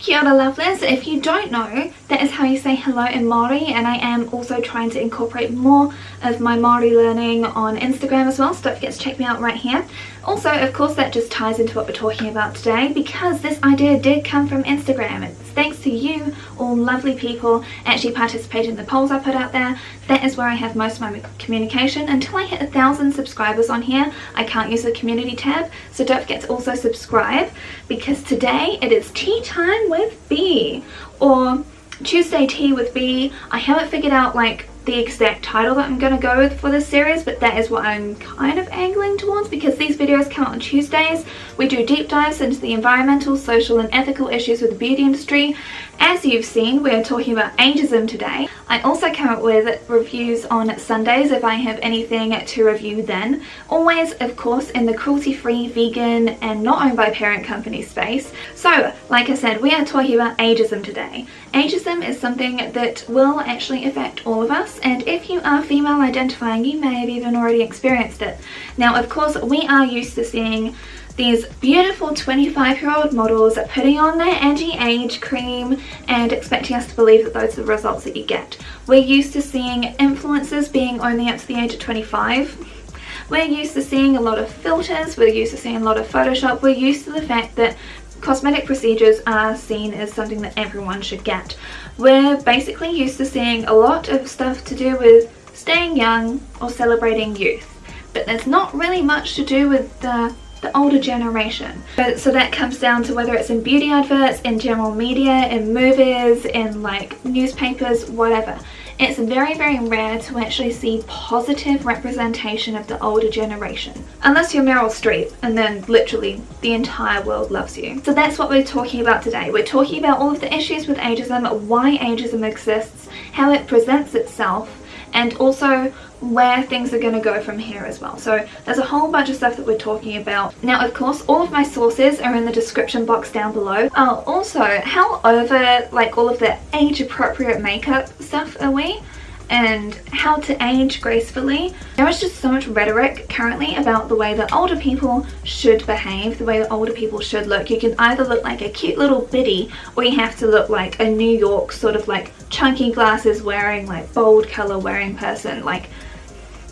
Kia ora lovelies. If you don't know, that is how you say hello in Māori, and I am also trying to incorporate more of my Māori learning on Instagram as well, so don't forget to check me out right here. Also, of course, that just ties into what we're talking about today, because this idea did come from Instagram. It's thanks to you, all lovely people, actually participating in the polls I put out there. That is where I have most of my communication. Until I hit 1,000 subscribers on here, I can't use the community tab, so don't forget to also subscribe, because today it is tea time with B, or Tuesday tea with B. I haven't figured out like the exact title that I'm going to go with for this series, but that is what I'm kind of angling towards, because these videos come out on Tuesdays. We do deep dives into the environmental, social and ethical issues with the beauty industry. As you've seen, we are talking about ageism today. I also come up with reviews on Sundays if I have anything to review then. Always, of course, in the cruelty-free, vegan and not owned by parent company space. So, like I said, we are talking about ageism today. Ageism is something that will actually affect all of us, and if you are female identifying, you may have even already experienced it. Now, of course, we are used to seeing these beautiful 25-year-old models putting on their anti-age cream and expecting us to believe that those are the results that you get. We're used to seeing influencers being only up to the age of 25. We're used to seeing a lot of filters, we're used to seeing a lot of Photoshop, we're used to the fact that cosmetic procedures are seen as something that everyone should get. We're basically used to seeing a lot of stuff to do with staying young or celebrating youth, but there's not really much to do with the older generation. So that comes down to whether it's in beauty adverts, in general media, in movies, in like newspapers, whatever. It's very, very rare to actually see positive representation of the older generation. Unless you're Meryl Streep, and then literally the entire world loves you. So that's what we're talking about today. We're talking about all of the issues with ageism, why ageism exists, how it presents itself, and also where things are going to go from here as well. So there's a whole bunch of stuff that we're talking about. Now, of course, all of my sources are in the description box down below. Also, how over like all of the age appropriate makeup stuff are we? And how to age gracefully. There is just so much rhetoric currently about the way that older people should behave, the way that older people should look. You can either look like a cute little biddy, or you have to look like a New York sort of like chunky glasses wearing, like bold color wearing person. Like,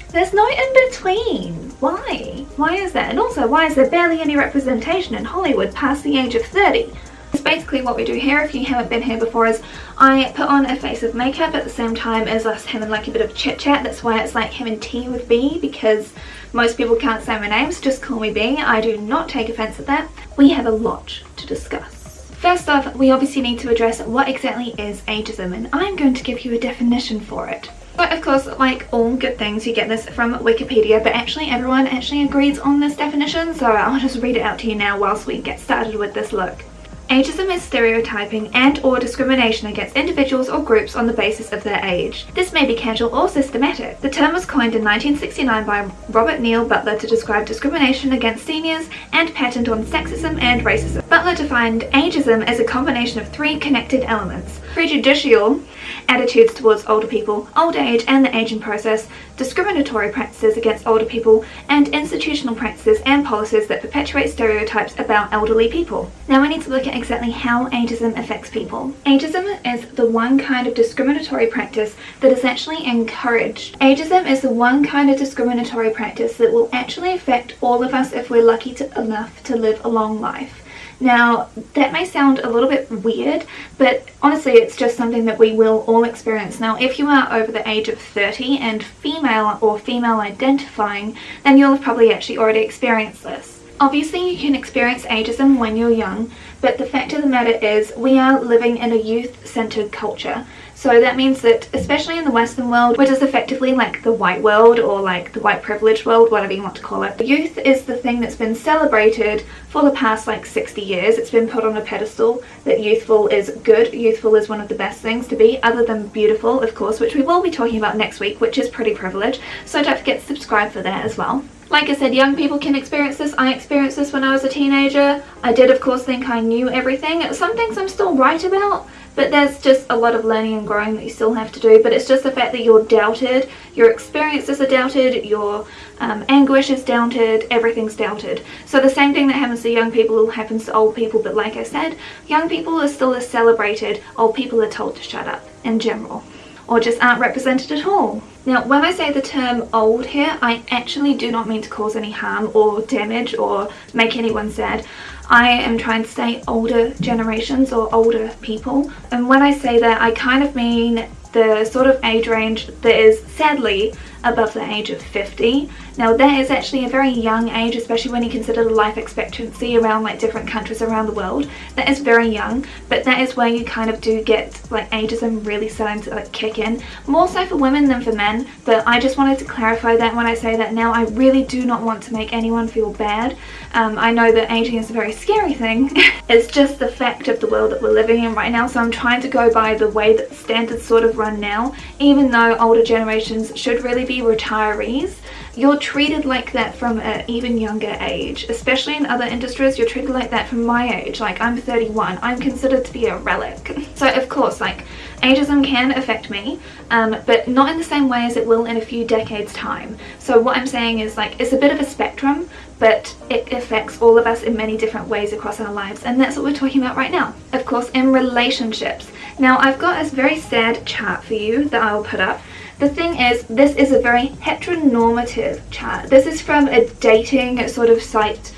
there's no in between. Why? Why is that? And also, why is there barely any representation in Hollywood past the age of 30? It's basically what we do here, if you haven't been here before, is I put on a face of makeup at the same time as us having like a bit of chit chat. That's why it's like having tea with B, because most people can't say my name, so just call me B. I do not take offense at that. We have a lot to discuss. First off, we obviously need to address what exactly is ageism, and I'm going to give you a definition for it. But of course, like all good things, you get this from Wikipedia, but actually everyone actually agrees on this definition, so I'll just read it out to you now whilst we get started with this look. Ageism is stereotyping and/or discrimination against individuals or groups on the basis of their age. This may be casual or systematic. The term was coined in 1969 by Robert Neil Butler to describe discrimination against seniors and patterned on sexism and racism. Butler defined ageism as a combination of three connected elements: prejudicial attitudes towards older people, old age and the aging process, discriminatory practices against older people, and institutional practices and policies that perpetuate stereotypes about elderly people. Now we need to look at exactly how ageism affects people. Ageism is the one kind of discriminatory practice that is actually encouraged. Ageism is the one kind of discriminatory practice that will actually affect all of us if we're lucky enough to live a long life. Now, that may sound a little bit weird, but honestly it's just something that we will all experience. Now, if you are over the age of 30 and female or female identifying, then you'll have probably actually already experienced this. Obviously you can experience ageism when you're young, but the fact of the matter is we are living in a youth-centered culture. So that means that, especially in the Western world, which is effectively like the white world or like the white privileged world, whatever you want to call it, youth is the thing that's been celebrated for the past like 60 years. It's been put on a pedestal that youthful is good, youthful is one of the best things to be, other than beautiful, of course, which we will be talking about next week, which is pretty privileged. So don't forget to subscribe for that as well. Like I said, young people can experience this. I experienced this when I was a teenager. I did of course think I knew everything. Some things I'm still right about, but there's just a lot of learning and growing that you still have to do. But it's just the fact that you're doubted, your experiences are doubted, your anguish is doubted, everything's doubted. So the same thing that happens to young people happens to old people, but like I said, young people are still celebrated, old people are told to shut up in general, or just aren't represented at all. Now, when I say the term old here, I actually do not mean to cause any harm or damage or make anyone sad. I am trying to say older generations or older people. And when I say that, I kind of mean the sort of age range that is sadly above the age of 50. Now that is actually a very young age, especially when you consider the life expectancy around like different countries around the world. That is very young, but that is where you kind of do get like ageism really starting to like kick in, more so for women than for men. But I just wanted to clarify that when I say that now. I really do not want to make anyone feel bad. I know that aging is a very scary thing. It's just the fact of the world that we're living in right now, so I'm trying to go by the way that the standards sort of run now. Even though older generations should really be retirees, you're treated like that from an even younger age. Especially in other industries, you're treated like that from my age. Like, I'm 31, I'm considered to be a relic. So of course, like, ageism can affect me, but not in the same way as it will in a few decades time. So what I'm saying is, like, it's a bit of a spectrum, but it affects all of us in many different ways across our lives, and that's what we're talking about right now. Of course, in relationships. Now, I've got a very sad chart for you that I'll put up. The thing is, this is a very heteronormative chart. This is from a dating sort of site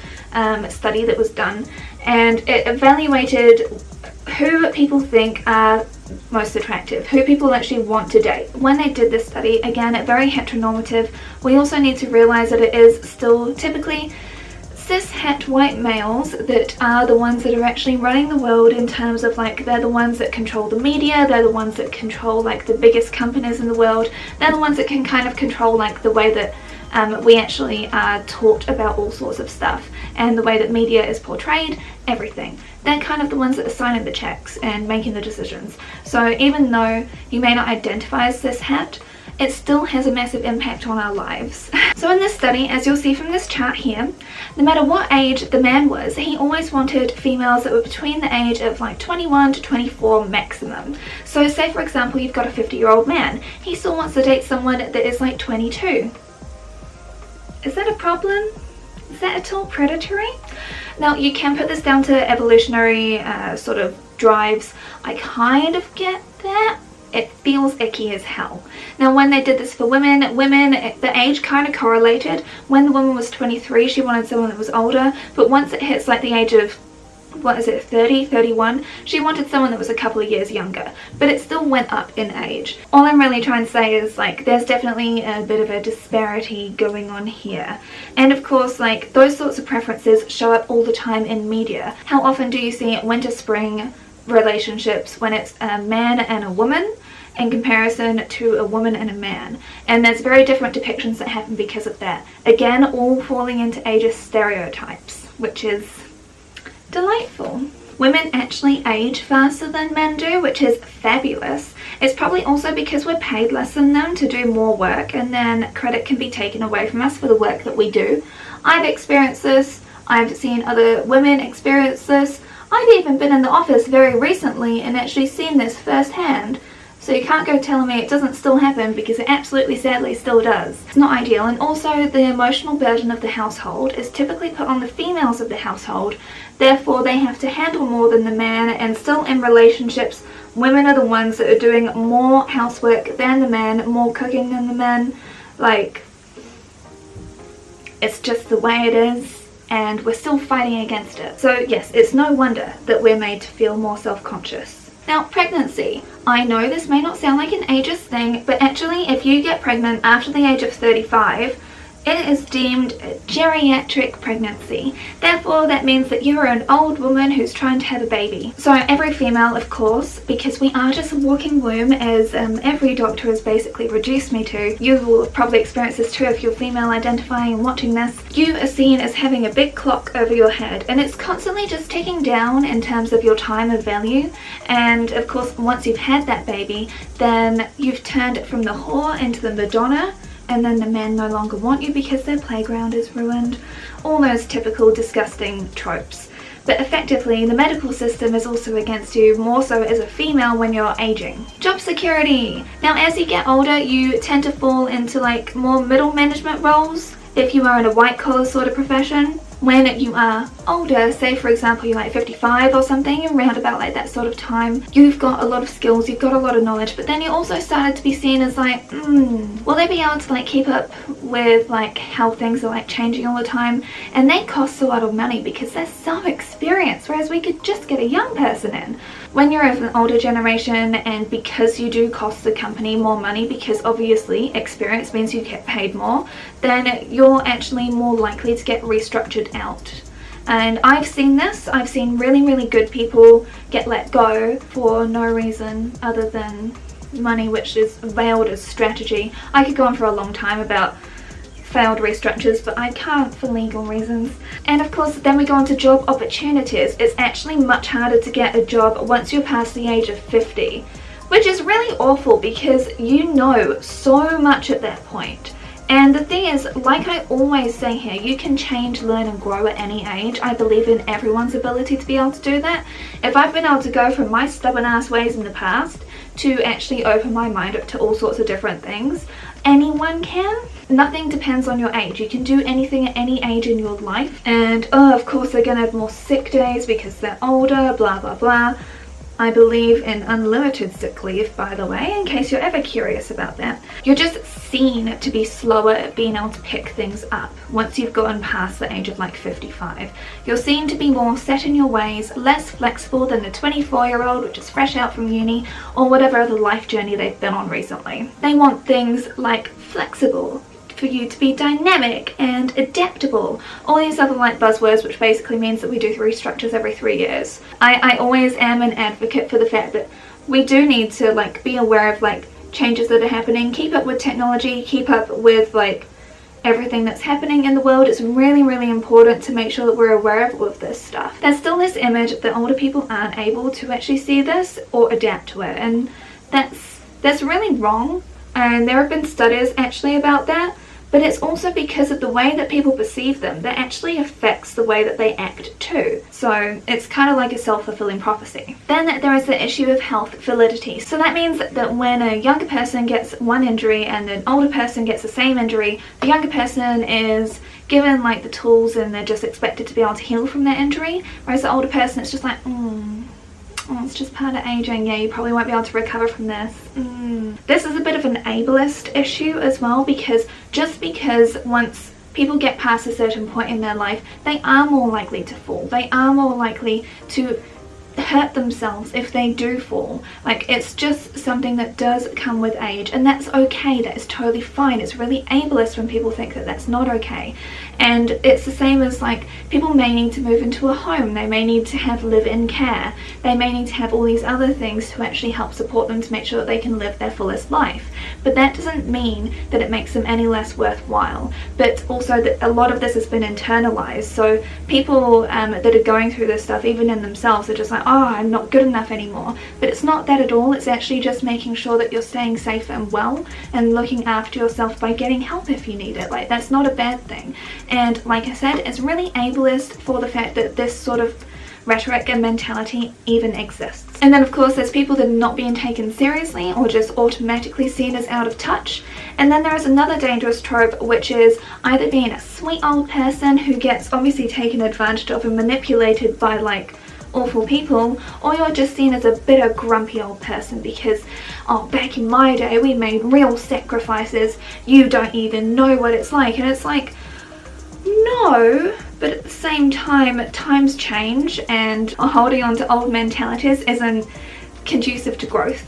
study that was done, and it evaluated who people think are most attractive, who people actually want to date. When they did this study, again, it's very heteronormative. We also need to realize that it is still typically cis-het white males that are the ones that are actually running the world, in terms of like, they're the ones that control the media, they're the ones that control like the biggest companies in the world, they're the ones that can kind of control like the way that we actually are taught about all sorts of stuff, and the way that media is portrayed, everything. They're kind of the ones that are signing the checks and making the decisions. So even though you may not identify as cis-het, it still has a massive impact on our lives. So in this study, as you'll see from this chart here, no matter what age the man was, he always wanted females that were between the age of like 21 to 24 maximum. So say for example, you've got a 50-year-old man, he still wants to date someone that is like 22. Is that a problem? Is that at all predatory? Now, you can put this down to evolutionary sort of drives. I kind of get that. It feels icky as hell. Now, when they did this for women, the age kind of correlated. When the woman was 23, she wanted someone that was older, but once it hits like the age of, what is it, 30, 31, she wanted someone that was a couple of years younger, but it still went up in age. All I'm really trying to say is, like, there's definitely a bit of a disparity going on here. And of course, like, those sorts of preferences show up all the time in media. How often do you see winter-spring relationships when it's a man and a woman in comparison to a woman and a man? And there's very different depictions that happen because of that. Again, all falling into ageist stereotypes, which is delightful. Women actually age faster than men do, which is fabulous. It's probably also because we're paid less than them to do more work, and then credit can be taken away from us for the work that we do. I've experienced this. I've seen other women experience this. I've even been in the office very recently and actually seen this firsthand. So you can't go telling me it doesn't still happen, because it absolutely sadly still does. It's not ideal. And also, the emotional burden of the household is typically put on the females of the household. Therefore, they have to handle more than the man, and still in relationships, women are the ones that are doing more housework than the men, more cooking than the men. Like, it's just the way it is, and we're still fighting against it. So yes, it's no wonder that we're made to feel more self-conscious. Now, pregnancy. I know this may not sound like an ageist thing, but actually if you get pregnant after the age of 35, it is deemed a geriatric pregnancy. Therefore, that means that you're an old woman who's trying to have a baby. So every female, of course, because we are just a walking womb, as every doctor has basically reduced me to. You will probably experience this too if you're female identifying and watching this. You are seen as having a big clock over your head, and it's constantly just ticking down in terms of your time of value. And of course, once you've had that baby, then you've turned it from the whore into the Madonna, and then the men no longer want you because their playground is ruined. All those typical disgusting tropes. But effectively, the medical system is also against you, more so as a female when you're aging. Job security. Now as you get older, you tend to fall into like more middle management roles if you are in a white collar sort of profession. When you are older, say for example you're like 55 or something, around about like that sort of time, you've got a lot of skills, you've got a lot of knowledge, but then you also started to be seen as like, will they be able to like keep up with like how things are like changing all the time? And they cost a lot of money because they're so experienced, whereas we could just get a young person in. When you're of an older generation, and because you do cost the company more money, because obviously experience means you get paid more, then you're actually more likely to get restructured out. And I've seen this. I've seen really good people get let go for no reason other than money, which is veiled as strategy. I could go on for a long time about failed restructures, but I can't for legal reasons. And of course then we go on to job opportunities. It's actually much harder to get a job once you're past the age of 50, which is really awful because you know so much at that point. And the thing is, like I always say here, you can change, learn and grow at any age. I believe in everyone's ability to be able to do that. If I've been able to go from my stubborn ass ways in the past to actually open my mind up to all sorts of different things, anyone can. Nothing depends on your age. You can do anything at any age in your life. And of course they're gonna have more sick days because they're older, blah blah blah. I believe in unlimited sick leave, by the way, in case you're ever curious about that. You're just seen to be slower at being able to pick things up once you've gotten past the age of like 55. You're seen to be more set in your ways, less flexible than the 24-year-old which is fresh out from uni or whatever other life journey they've been on recently. They want things like flexible, for you to be dynamic and adaptable, all these other like buzzwords, which basically means that we do restructures every 3 years. I always am an advocate for the fact that we do need to like be aware of like changes that are happening, keep up with technology, keep up with like everything that's happening in the world. It's really important to make sure that we're aware of all of this stuff. There's still this image that older people aren't able to actually see this or adapt to it, and that's really wrong. And there have been studies actually about that, but it's also because of the way that people perceive them that actually affects the way that they act too. So it's kind of like a self-fulfilling prophecy. Then there is the issue of health validity. So that means that when a younger person gets one injury and an older person gets the same injury, the younger person is given like the tools and they're just expected to be able to heal from their injury, whereas the older person, it's just like, oh, it's just part of aging, yeah, you probably won't be able to recover from this. This is a bit of an ableist issue as well, because just because once people get past a certain point in their life, they are more likely to fall. They are more likely to hurt themselves if they do fall. Like, it's just something that does come with age, and that's okay. That is totally fine. It's really ableist when people think that that's not okay. And it's the same as like people may need to move into a home, they may need to have live-in care, they may need to have all these other things to actually help support them to make sure that they can live their fullest life. But that doesn't mean that it makes them any less worthwhile, but also that a lot of this has been internalized. So people that are going through this stuff, even in themselves, are just like, oh, I'm not good enough anymore. But it's not that at all. It's actually just making sure that you're staying safe and well and looking after yourself by getting help if you need it. Like, that's not a bad thing. And like I said, it's really ableist for the fact that this sort of rhetoric and mentality even exists. And then of course there's people that are not being taken seriously or just automatically seen as out of touch. And then there is another dangerous trope, which is either being a sweet old person who gets obviously taken advantage of and manipulated by like awful people, or you're just seen as a bitter grumpy old person because, oh, back in my day we made real sacrifices, you don't even know what it's like. And it's like, no, but at the same time times change, and holding on to old mentalities isn't conducive to growth.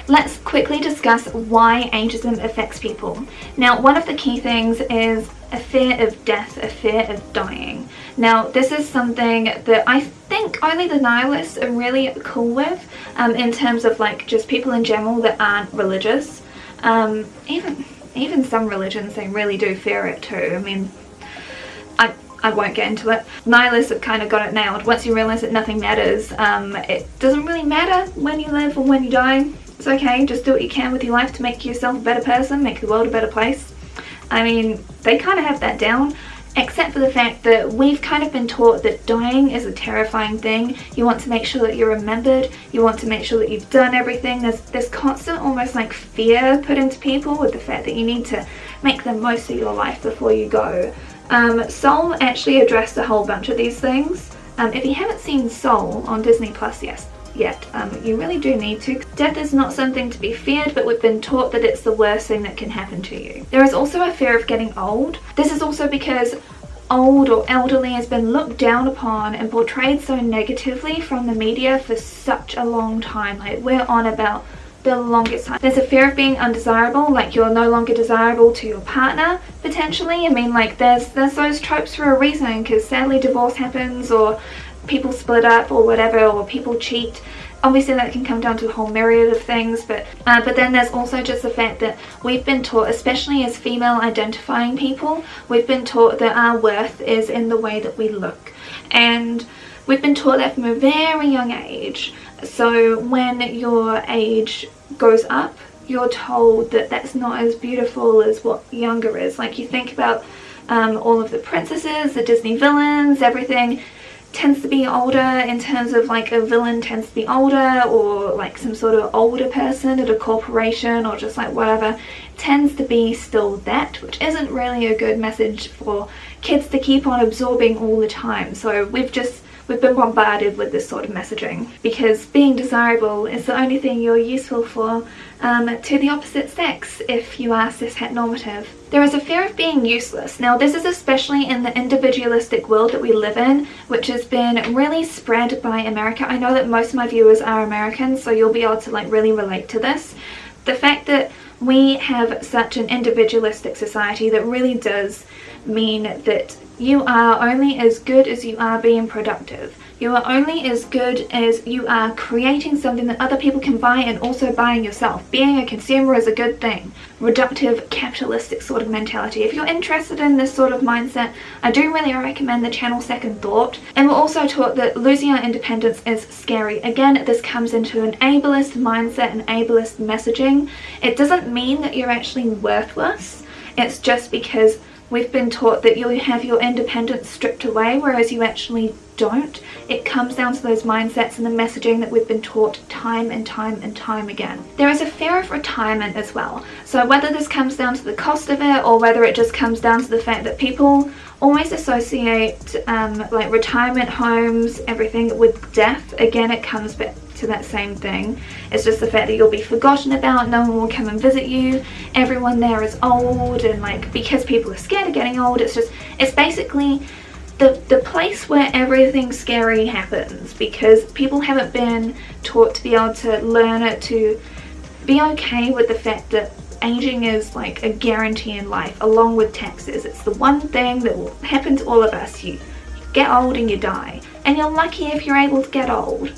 Let's quickly discuss why ageism affects people. Now, one of the key things is a fear of death, a fear of dying. Now, this is something that I think only the nihilists are really cool with, in terms of like just people in general that aren't religious. Even some religions, they really do fear it too. I mean, I won't get into it. Nihilists have kind of got it nailed. Once you realise that nothing matters, it doesn't really matter when you live or when you die. It's okay, just do what you can with your life to make yourself a better person, make the world a better place. I mean, they kind of have that down, except for the fact that we've kind of been taught that dying is a terrifying thing. You want to make sure that you're remembered, you want to make sure that you've done everything. There's constant almost like fear put into people with the fact that you need to make the most of your life before you go. Soul actually addressed a whole bunch of these things. If you haven't seen Soul on Disney Plus yet, you really do need to. Death is not something to be feared, but we've been taught that it's the worst thing that can happen to you. There is also a fear of getting old. This is also because old or elderly has been looked down upon and portrayed so negatively from the media for such a long time. Like, we're on about the longest time. There's a fear of being undesirable, like you're no longer desirable to your partner, potentially. I mean, like, there's those tropes for a reason, because sadly divorce happens, or people split up, or whatever, or people cheat. Obviously that can come down to a whole myriad of things, but then there's also just the fact that we've been taught, especially as female identifying people, we've been taught that our worth is in the way that we look, and we've been taught that from a very young age. So when your age goes up, you're told that that's not as beautiful as what younger is. Like, you think about all of the princesses, the Disney villains, everything tends to be older, in terms of like a villain tends to be older, or like some sort of older person at a corporation, or just like whatever, tends to be still that, which isn't really a good message for kids to keep on absorbing all the time. So we've been bombarded with this sort of messaging, because being desirable is the only thing you're useful for to the opposite sex if you are cis-het normative. There is a fear of being useless. Now, this is especially in the individualistic world that we live in, which has been really spread by America. I know that most of my viewers are Americans, so you'll be able to like really relate to this. The fact that we have such an individualistic society that really does mean that you are only as good as you are being productive. You are only as good as you are creating something that other people can buy, and also buying yourself. Being a consumer is a good thing. Reductive, capitalistic sort of mentality. If you're interested in this sort of mindset, I do really recommend the channel Second Thought. And we're also taught that losing our independence is scary. Again, this comes into an ableist mindset and ableist messaging. It doesn't mean that you're actually worthless. It's just because we've been taught that you'll have your independence stripped away, whereas you actually don't. It comes down to those mindsets and the messaging that we've been taught time and time and time again. There is a fear of retirement as well. So whether this comes down to the cost of it, or whether it just comes down to the fact that people always associate like retirement homes, everything, with death. Again, it comes back to that same thing. It's just the fact that you'll be forgotten about, no one will come and visit you, everyone there is old, and like, because people are scared of getting old, it's basically the place where everything scary happens, because people haven't been taught to be able to learn it, to be okay with the fact that aging is like a guarantee in life, along with taxes. It's the one thing that will happen to all of us. You get old and you die, and you're lucky if you're able to get old.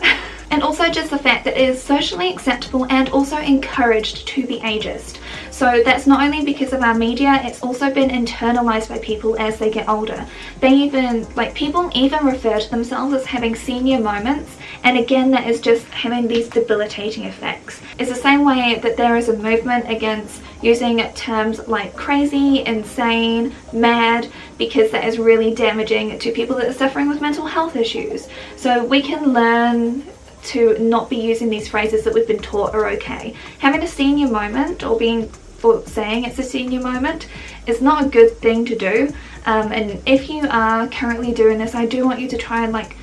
And also just the fact that it is socially acceptable and also encouraged to be ageist. So that's not only because of our media, it's also been internalized by people as they get older. People even refer to themselves as having senior moments, and again, that is just having these debilitating effects. It's the same way that there is a movement against using terms like crazy, insane, mad, because that is really damaging to people that are suffering with mental health issues. So we can learn to not be using these phrases that we've been taught are okay. Having a senior moment, or saying it's a senior moment, is not a good thing to do. And if you are currently doing this, I do want you to try and like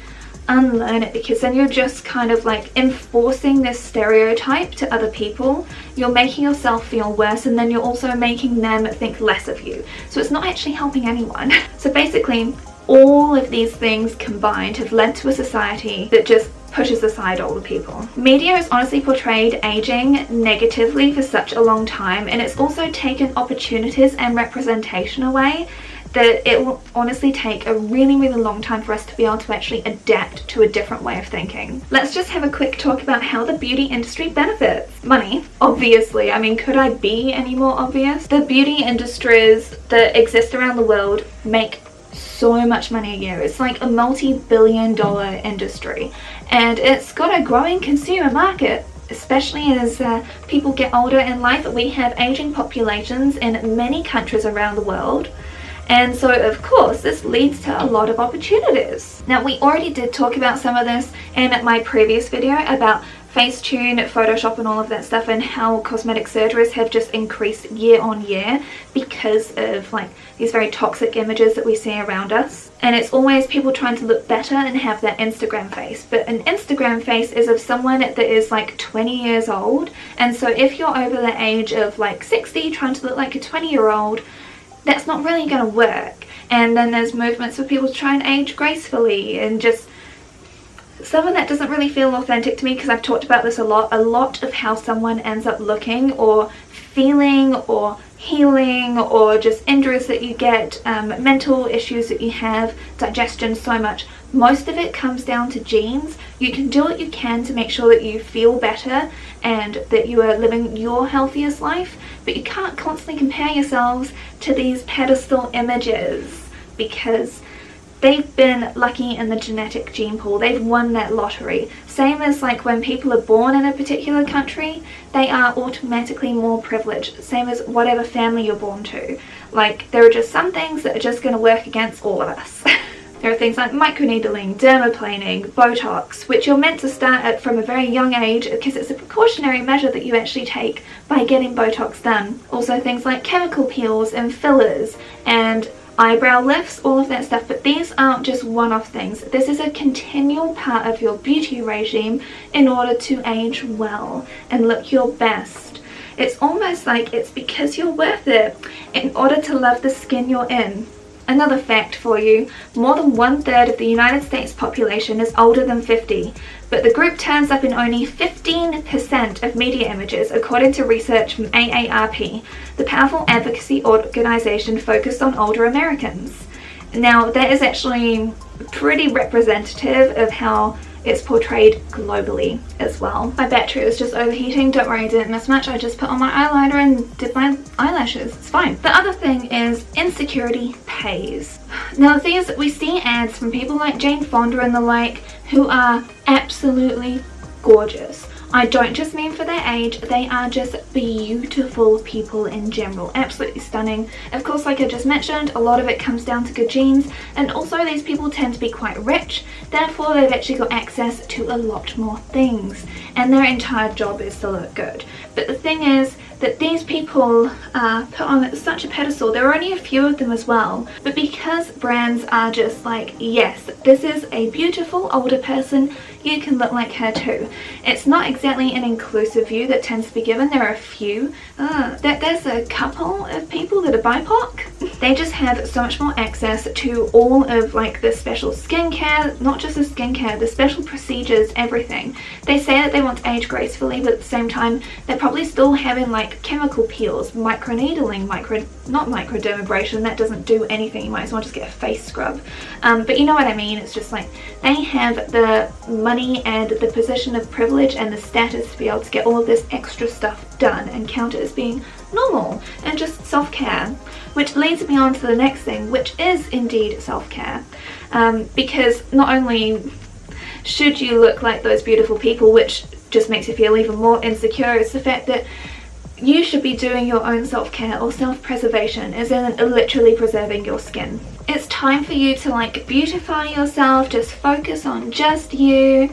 unlearn it, because then you're just kind of like enforcing this stereotype to other people. You're making yourself feel worse, and then you're also making them think less of you. So it's not actually helping anyone. So basically, all of these things combined have led to a society that just pushes aside older people. Media has honestly portrayed aging negatively for such a long time, and it's also taken opportunities and representation away, that it will honestly take a really, really long time for us to be able to actually adapt to a different way of thinking. Let's just have a quick talk about how the beauty industry benefits. Money, obviously. I mean, could I be any more obvious? The beauty industries that exist around the world make so much money a year. It's like a multi-billion-dollar industry, and it's got a growing consumer market. especially as people get older in life. We have aging populations in many countries around the world, and so of course this leads to a lot of opportunities. Now, we already did talk about some of this in my previous video about Facetune, Photoshop and all of that stuff, and how cosmetic surgeries have just increased year on year because of like these very toxic images that we see around us. And it's always people trying to look better and have that Instagram face, but an Instagram face is of someone that is like 20 years old, and so if you're over the age of like 60 trying to look like a 20-year-old, that's not really going to work. And then there's movements for people to try and age gracefully, and just some of that doesn't really feel authentic to me, because I've talked about this a lot of how someone ends up looking or feeling or healing, or just injuries that you get, mental issues that you have, digestion, so much. Most of it comes down to genes. You can do what you can to make sure that you feel better and that you are living your healthiest life, but you can't constantly compare yourselves to these pedestal images, because they've been lucky in the genetic gene pool. They've won that lottery. Same as like when people are born in a particular country, they are automatically more privileged. Same as whatever family you're born to. Like, there are just some things that are just going to work against all of us. There are things like microneedling, dermaplaning, Botox, which you're meant to start at from a very young age, because it's a precautionary measure that you actually take by getting Botox done. Also things like chemical peels and fillers and eyebrow lifts, all of that stuff. But these aren't just one-off things. This is a continual part of your beauty regime in order to age well and look your best. It's almost like it's because you're worth it in order to love the skin you're in. Another fact for you, more than 1/3 of the United States population is older than 50, but the group turns up in only 15% of media images, according to research from AARP, the powerful advocacy organization focused on older Americans. Now, that is actually pretty representative of how it's portrayed globally as well. My battery was just overheating. Don't worry, I didn't miss much. I just put on my eyeliner and did my eyelashes. It's fine. The other thing is insecurity pays. Now, the thing is that we see ads from people like Jane Fonda and the like, who are absolutely gorgeous. I don't just mean for their age, they are just beautiful people in general, absolutely stunning. Of course, like I just mentioned, a lot of it comes down to good genes, and also these people tend to be quite rich, therefore they've actually got access to a lot more things, and their entire job is to look good. But the thing is that these people are put on such a pedestal. There are only a few of them as well, but because brands are just like, yes, this is a beautiful older person, you can look like her too. It's not exactly an inclusive view that tends to be given. There are a few. There's a couple of people that are BIPOC. They just have so much more access to all of like the special skincare, not just the skincare, the special procedures, everything. They say that they want to age gracefully, but at the same time, they're probably still having like chemical peels, microneedling, not microdermabrasion, that doesn't do anything. You might as well just get a face scrub. But you know what I mean. It's just like they have the money and the position of privilege and the status to be able to get all of this extra stuff done and count it as being normal and just self-care, which leads me on to the next thing, which is indeed self-care. Because not only should you look like those beautiful people, which just makes you feel even more insecure, it's the fact that you should be doing your own self-care or self-preservation, as in literally preserving your skin. It's time for you to like beautify yourself, just focus on just you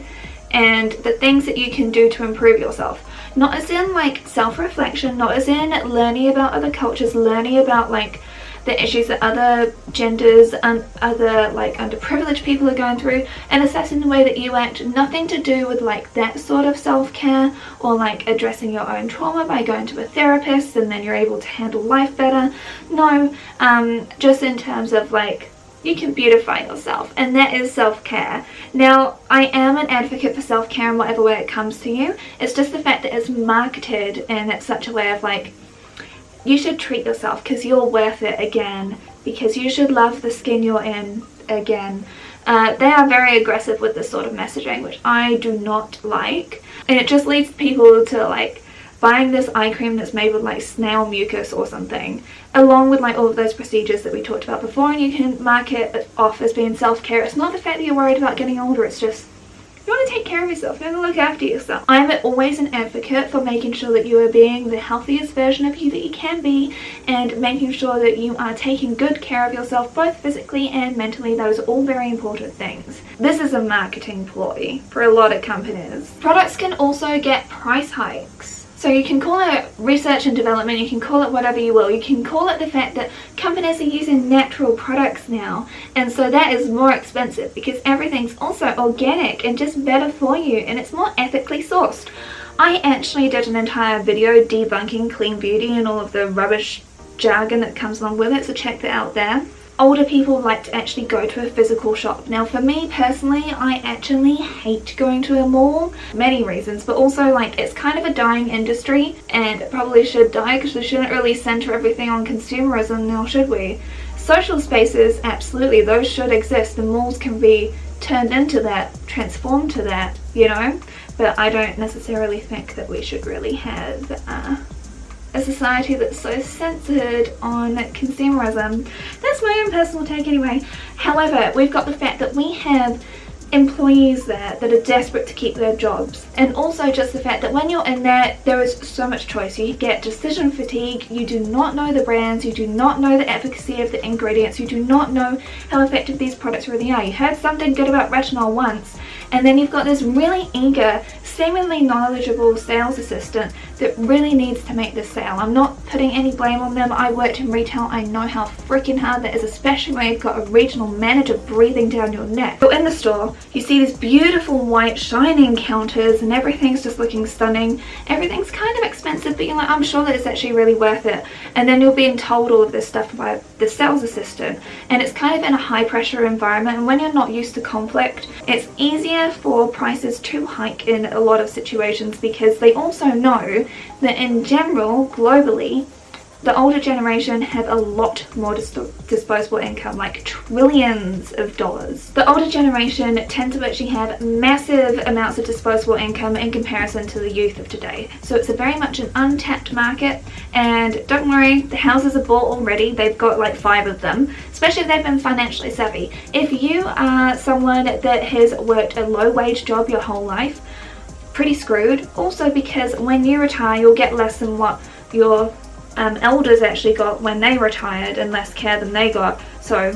and the things that you can do to improve yourself. Not as in like self-reflection, not as in learning about other cultures, learning about like the issues that other genders and other like underprivileged people are going through, and assessing the way that you act. Nothing to do with like that sort of self-care or like addressing your own trauma by going to a therapist and then you're able to handle life better. No, just in terms of like you can beautify yourself, and that is self-care. Now, I am an advocate for self-care in whatever way it comes to you. It's just the fact that it's marketed in such a way of like, you should treat yourself because you're worth it again, because you should love the skin you're in again. They are very aggressive with this sort of messaging, which I do not like, and it just leads people to like buying this eye cream that's made with like snail mucus or something, along with like all of those procedures that we talked about before, and you can mark it off as being self-care. It's not the fact that you're worried about getting older, it's just You want to take care of yourself, you want to look after yourself. I'm always an advocate for making sure that you are being the healthiest version of you that you can be, and making sure that you are taking good care of yourself both physically and mentally. Those are all very important things. This is a marketing ploy for a lot of companies. Products can also get price hikes. So you can call it research and development, you can call it whatever you will. You can call it the fact that companies are using natural products now, and so that is more expensive because everything's also organic and just better for you, and it's more ethically sourced. I actually did an entire video debunking clean beauty and all of the rubbish jargon that comes along with it, so check that out there. Older people like to actually go to a physical shop. Now for me personally, I actually hate going to a mall. Many reasons, but also like it's kind of a dying industry, and it probably should die because we shouldn't really center everything on consumerism now, should we? Social spaces, absolutely, those should exist. The malls can be turned into that, transformed to that, you know? But I don't necessarily think that we should really have a society that's so censored on consumerism. That's my own personal take anyway. However, we've got the fact that we have employees there that are desperate to keep their jobs, and also just the fact that when you're in there is so much choice. You get decision fatigue, you do not know the brands, you do not know the efficacy of the ingredients, you do not know how effective these products really are. You heard something good about retinol once, and then you've got this really eager, seemingly knowledgeable sales assistant that really needs to make this sale. I'm not putting any blame on them. I worked in retail. I know how freaking hard that is, especially when you've got a regional manager breathing down your neck. You're in the store, you see these beautiful white shining counters and everything's just looking stunning. Everything's kind of expensive, but you're like, I'm sure that it's actually really worth it. And then you're being told all of this stuff by the sales assistant, and it's kind of in a high pressure environment, and when you're not used to conflict, it's easier for prices to hike in a lot of situations, because they also know that in general, globally, the older generation have a lot more disposable income, like trillions of dollars. The older generation tend to actually have massive amounts of disposable income in comparison to the youth of today. So it's a very much an untapped market, and don't worry, the houses are bought already. They've got like 5 of them, especially if they've been financially savvy. If you are someone that has worked a low wage job your whole life, pretty screwed. Also because when you retire, you'll get less than what your elders actually got when they retired, and less care than they got. So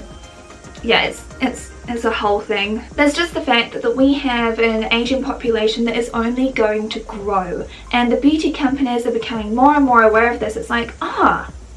yeah, it's a whole thing. There's just the fact that we have an aging population that is only going to grow, and the beauty companies are becoming more and more aware of this. It's like,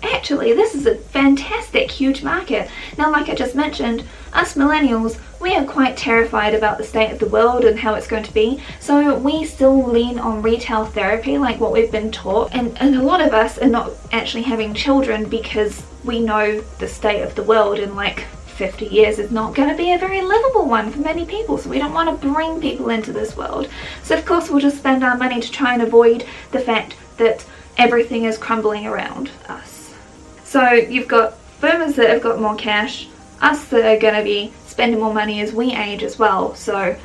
actually this is a fantastic huge market. Now, like I just mentioned, us millennials, we are quite terrified about the state of the world and how it's going to be, so we still lean on retail therapy, like what we've been taught, and a lot of us are not actually having children because we know the state of the world in like 50 years is not going to be a very livable one for many people, so we don't want to bring people into this world. So of course we'll just spend our money to try and avoid the fact that everything is crumbling around us. So you've got boomers that have got more cash, us that are going to be spending more money as we age as well, so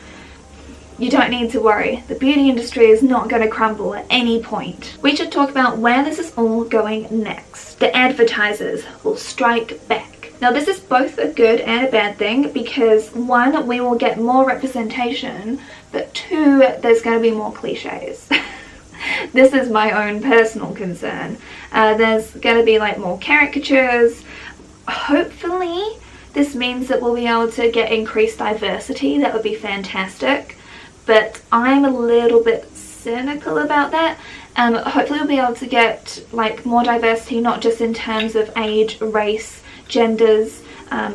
you don't need to worry. The beauty industry is not going to crumble at any point. We should talk about where this is all going next. The advertisers will strike back. Now this is both a good and a bad thing, because 1, we will get more representation, but 2, there's going to be more cliches. This is my own personal concern. There's going to be like more caricatures. Hopefully this means that we'll be able to get increased diversity. That would be fantastic, but I'm a little bit cynical about that. Hopefully we'll be able to get like more diversity, not just in terms of age, race, genders,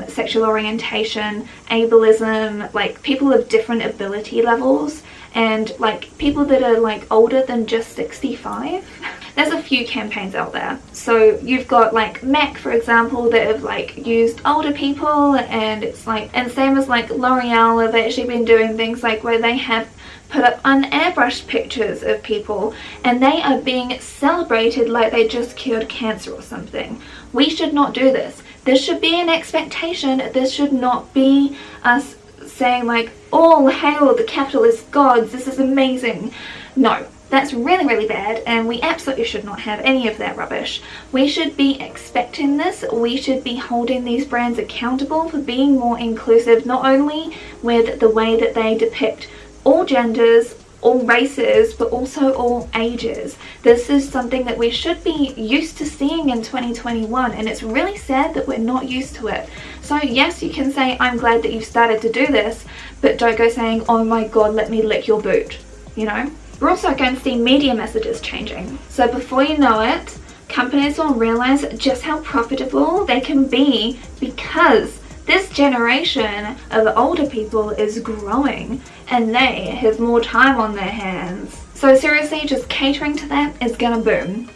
sexual orientation, ableism, like people of different ability levels, and like people that are like older than just 65. There's a few campaigns out there. So you've got like MAC, for example, that have like used older people, and it's like, and same as like L'Oreal have actually been doing things like where they have put up unairbrushed pictures of people, and they are being celebrated like they just cured cancer or something. We should not do this. This should be an expectation. This should not be us saying like, all hail the capitalist gods, this is amazing. No, that's really, really bad, and we absolutely should not have any of that rubbish. We should be expecting this. We should be holding these brands accountable for being more inclusive, not only with the way that they depict all genders, all races, but also all ages. This is something that we should be used to seeing in 2021, and it's really sad that we're not used to it. So yes, you can say, I'm glad that you've started to do this, but don't go saying, oh my god, let me lick your boot, you know? We're also going to see media messages changing. So before you know it, companies will realize just how profitable they can be, because this generation of older people is growing and they have more time on their hands. So seriously, just catering to that is gonna boom.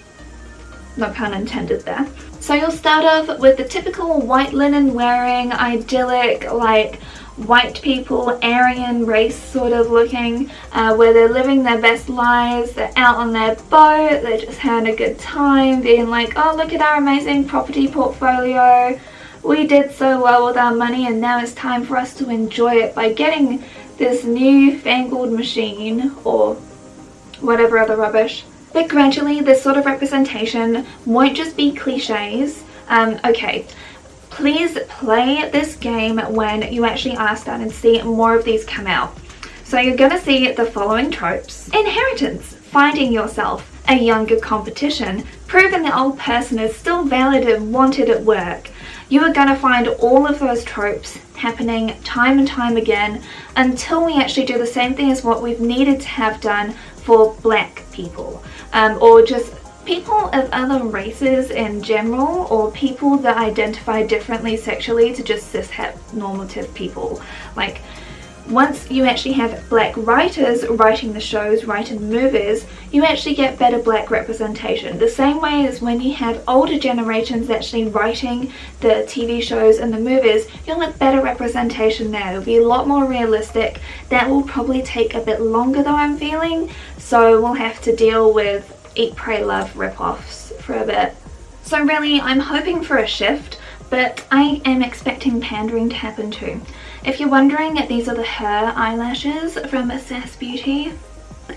No pun intended there. So you'll start off with the typical white linen wearing, idyllic, like white people, Aryan race sort of looking, where they're living their best lives, they're out on their boat, they're just having a good time, being like, oh, look at our amazing property portfolio, we did so well with our money and now it's time for us to enjoy it by getting this new fangled machine or whatever other rubbish. But gradually this sort of representation won't just be cliches. Okay, please play this game when you actually are starting to see more of these come out. So you're going to see the following tropes. Inheritance, finding yourself, a younger competition, proving the old person is still valid and wanted at work. You are going to find all of those tropes happening time and time again until we actually do the same thing as what we've needed to have done for black people, or just people of other races in general, or people that identify differently sexually to just cis-het normative people. Like, once you actually have black writers writing the shows, writing the movies, you actually get better black representation. The same way as when you have older generations actually writing the TV shows and the movies, you'll have better representation there. It'll be a lot more realistic. That will probably take a bit longer though, I'm feeling. So we'll have to deal with Eat, Pray, Love rip-offs for a bit. So really, I'm hoping for a shift, but I am expecting pandering to happen too. If you're wondering, these are the Her eyelashes from Sass Beauty.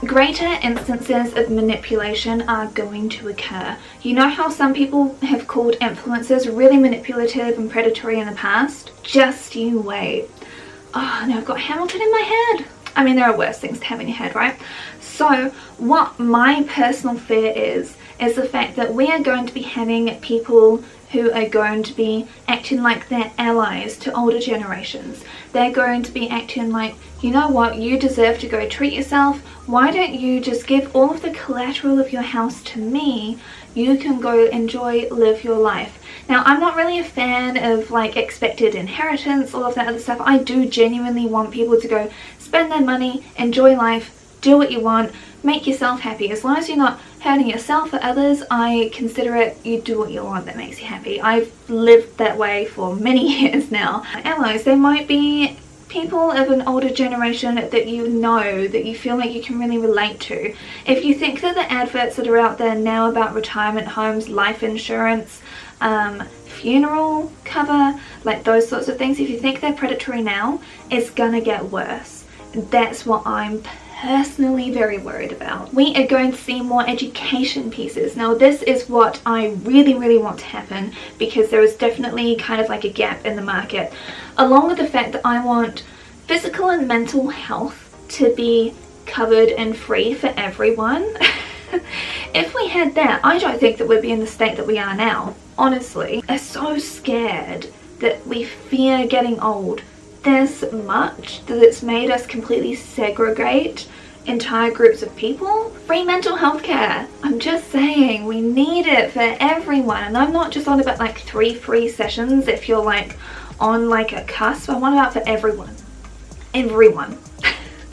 Greater instances of manipulation are going to occur. You know how some people have called influencers really manipulative and predatory in the past? Just you wait. Oh, now I've got Hamilton in my head. I mean, there are worse things to have in your head, right? So what my personal fear is the fact that we are going to be having people who are going to be acting like they're allies to older generations. They're going to be acting like, you know what, you deserve to go treat yourself. Why don't you just give all of the collateral of your house to me? You can go enjoy, live your life. Now, I'm not really a fan of like expected inheritance, all of that other stuff. I do genuinely want people to go spend their money, enjoy life, do what you want, make yourself happy. As long as you're not hurting yourself or others, I consider it you do what you want that makes you happy. I've lived that way for many years now. Allies, they might be people of an older generation that you know, that you feel like you can really relate to. If you think that the adverts that are out there now about retirement homes, life insurance, funeral cover, like those sorts of things, if you think they're predatory now, it's gonna get worse. That's what I'm personally very worried about. We are going to see more education pieces. Now this is what I really want to happen, because there is definitely kind of like a gap in the market, along with the fact that I want physical and mental health to be covered and free for everyone. If we had that, I don't think that we'd be in the state that we are now. Honestly, I'm so scared that we fear getting old this much that it's made us completely segregate entire groups of people. Free mental health care. I'm just saying, we need it for everyone. And I'm not just on about like 3 free sessions if you're like on like a cusp. I want it out for everyone. Everyone.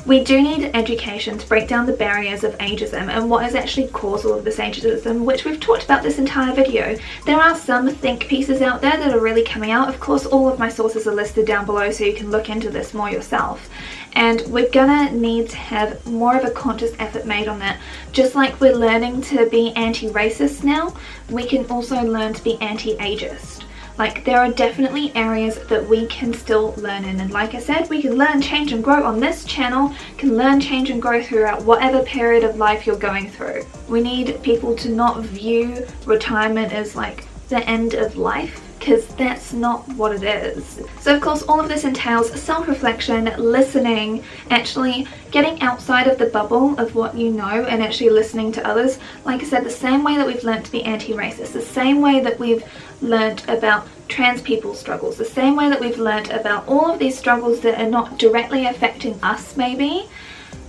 We do need education to break down the barriers of ageism and what is actually causal of this ageism, which we've talked about this entire video. There are some think pieces out there that are really coming out. Of course, all of my sources are listed down below so you can look into this more yourself. And we're gonna need to have more of a conscious effort made on that. Just like we're learning to be anti-racist now, we can also learn to be anti-ageist. Like, there are definitely areas that we can still learn in, and like I said, we can learn, change and grow on this channel, can learn, change and grow throughout whatever period of life you're going through. We need people to not view retirement as like the end of life because that's not what it is. So of course all of this entails self-reflection, listening, actually getting outside of the bubble of what you know and actually listening to others. Like I said, the same way that we've learnt to be anti-racist, the same way that we've learnt about trans people's struggles, the same way that we've learnt about all of these struggles that are not directly affecting us maybe,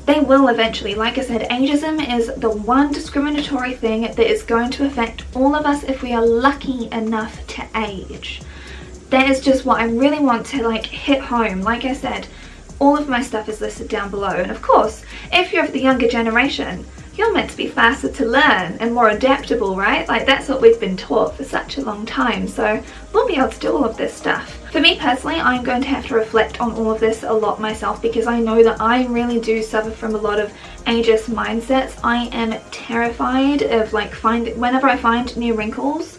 they will eventually. Like I said, ageism is the one discriminatory thing that is going to affect all of us if we are lucky enough to age. That is just what I really want to like hit home. Like I said, all of my stuff is listed down below, and of course if you're of the younger generation, you're meant to be faster to learn and more adaptable, right? Like that's what we've been taught for such a long time, so we'll be able to do all of this stuff. For me personally, I'm going to have to reflect on all of this a lot myself, because I know that I really do suffer from a lot of ageist mindsets. I am terrified of like whenever I find new wrinkles,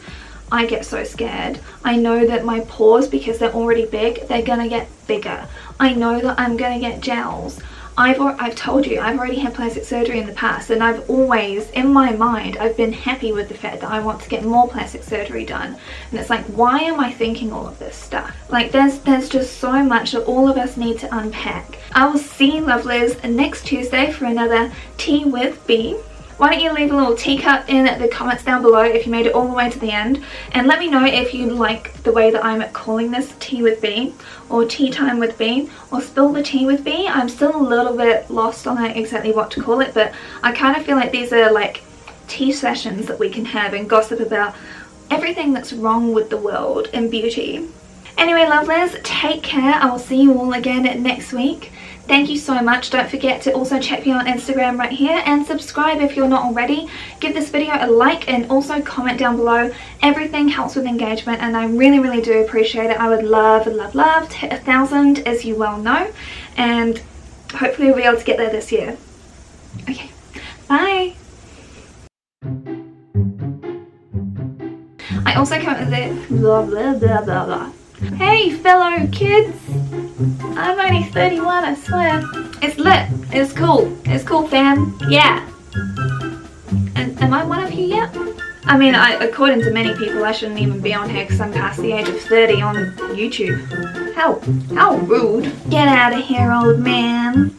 I get so scared. I know that my pores, because they're already big, they're gonna get bigger. I know that I'm gonna get gels. I've told you, I've already had plastic surgery in the past, and I've always, in my mind, I've been happy with the fact that I want to get more plastic surgery done. And it's like, why am I thinking all of this stuff? Like, there's just so much that all of us need to unpack. I will see you lovelies next Tuesday for another Tea with B. Why don't you leave a little teacup in the comments down below if you made it all the way to the end, and let me know if you like the way that I'm calling this Tea with B, or Tea Time with B, or Spill the Tea with B. I'm still a little bit lost on exactly what to call it, but I kind of feel like these are like tea sessions that we can have and gossip about everything that's wrong with the world and beauty. Anyway lovelies, take care. I will see you all again next week. Thank you so much. Don't forget to also check me out on Instagram right here, and subscribe if you're not already. Give this video a like and also comment down below. Everything helps with engagement, and I really do appreciate it. I would love to hit 1,000, as you well know, and hopefully we'll be able to get there this year. Okay, bye. I also come up with it blah blah blah blah blah. Hey fellow kids, I'm only 31, I swear. It's lit, it's cool fam, yeah. And am I one of you yet? I mean, according to many people I shouldn't even be on here because I'm past the age of 30 on YouTube. How rude. Get out of here, old man.